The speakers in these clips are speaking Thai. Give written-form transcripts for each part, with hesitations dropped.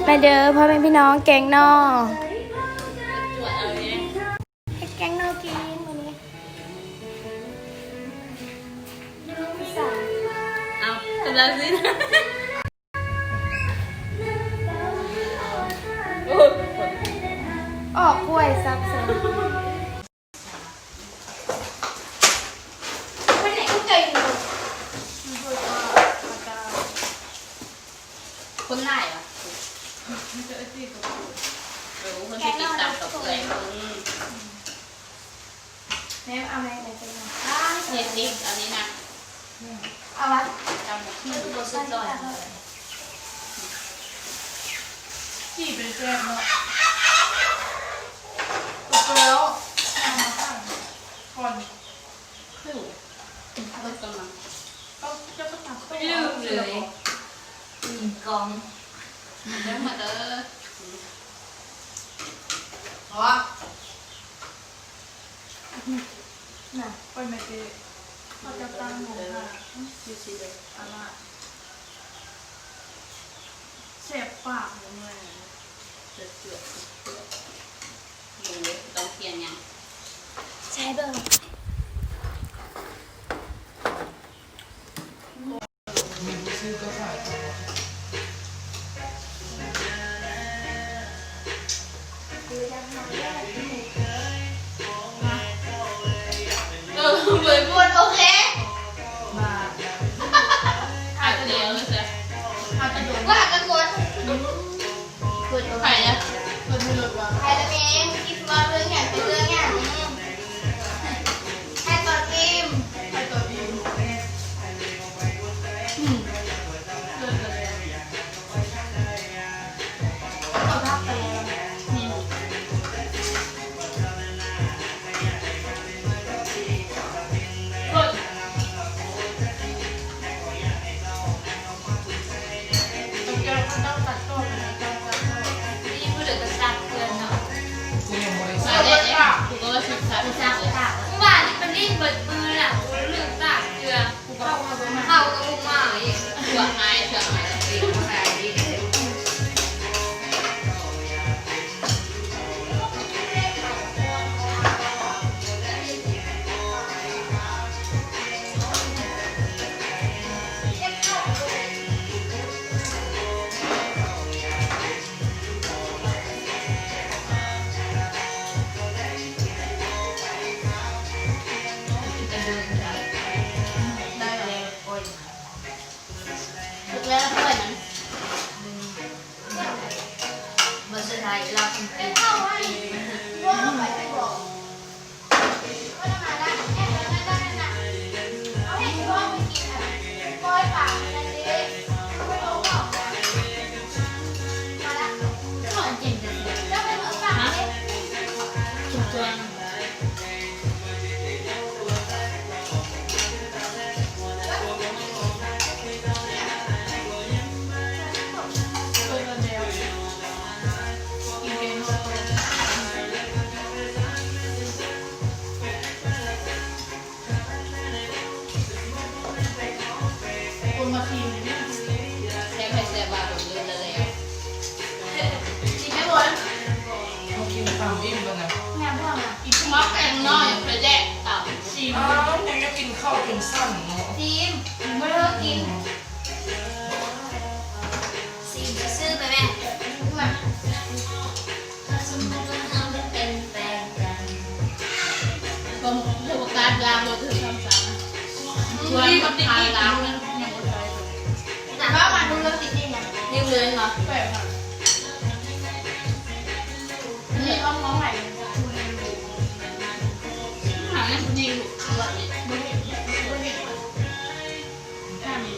มาเด้อพ่อแม่พี่น้องแกงนอให้แกงนอกินวันนี้เอากำลังซื้อออกกล้วยซับซ้อนไปไหนก็เก่งคนไหนอ่ะรู้คนที่ติดตามกับเลยแม่เอาอะไรไปเป็นเห็ดดิบอันนี้นะเอาวะจำหมดที่ดูตัวสุดยอดจีบเป็นแซ่บเนาะตกแล้วเอามาข้างก่อนคือรถกำลังก็จะต้องตัดต้น ลืมเลยกองเดี๋ยวมาเด้อเพราะว่าน่ะไปไม่ได้เขาจะตั้งหมูค่ะยูซีเลยอะไรเสียบปากเลย เจือเจือดูต้องเปลี่ยนยังใช้เบอร์เหมือนคนโอเคมาอาจจะเลี้ยงเลย อาจจะโดน ว่ากันคนใครเนี่ย โดนไม่หลุดว่ะ ใครละเมงคิดว่าเรื่องอย่างเป็นเรื่องอย่างให้ตอนกิม ไอตัวดีเลิศเลยเอาทับไปแล้ว ตัวแก้วก็ต้องตัดต้นนะต้องตัดต้น นี่พูดถึงกระซักเพื่อนเนาะ กูยังไม่ได้ เอ ใส่ อเด็กๆกูก็ว่าชุดซักซักว่านี่เป็นรีบเบิดมือน่ะกูเลือกซักเกลือกูเข้ากับกูมาอีกเถื่อหายเถื่อหายดีหายดีได้เลย ถูกแล้วเพื่อนนั้นเมื่อสุดท้ายเราทำปี ว่าไปไม่บอกว่าทำไมล่ะแอบนั่นเอาให้พ่อไปกินอ่ะปล่อยปากมันดิไม่รู้หรอกมาละ ก็เหมือนจริงจังเลย แล้วไปเหมือนปากดิ จุกจวนคนมาทีมเนี่ย แซ่บให้แซ่บบ้าผมลืมแล้ว กินไม่หมด เขากินตามอิ่มกันนะ แม่พ่อมา อีกมักแกงน้อยไปแดกตับ ชิมอ้าวยังจะกินข้าวกินสั้นเนาะ ซีมไม่เลิกกินซีมซื้อไปแม่มา ก็ผู้ประกาศลางรถถึงคำสั่งชวนกับทานล้างนั้นยังไม่ได้ แต่ว่ามันดูเรื่องติดนี่ไง นิ่มเลยเหรอ แปลกค่ะ นี่อ้อมน้องใหม่ หาเงินยิงวันนี้ ถ้ามี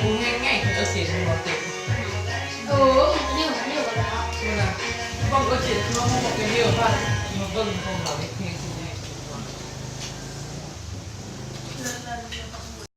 กูง่ายๆเขาจะเสียงหัวติด โอ้นี่อยู่กันแล้ว เวลา บอกว่าเจ็ดคือว่าเขาบอกเป็นเยอะป่ะมาเบิ้งของเราเล็ก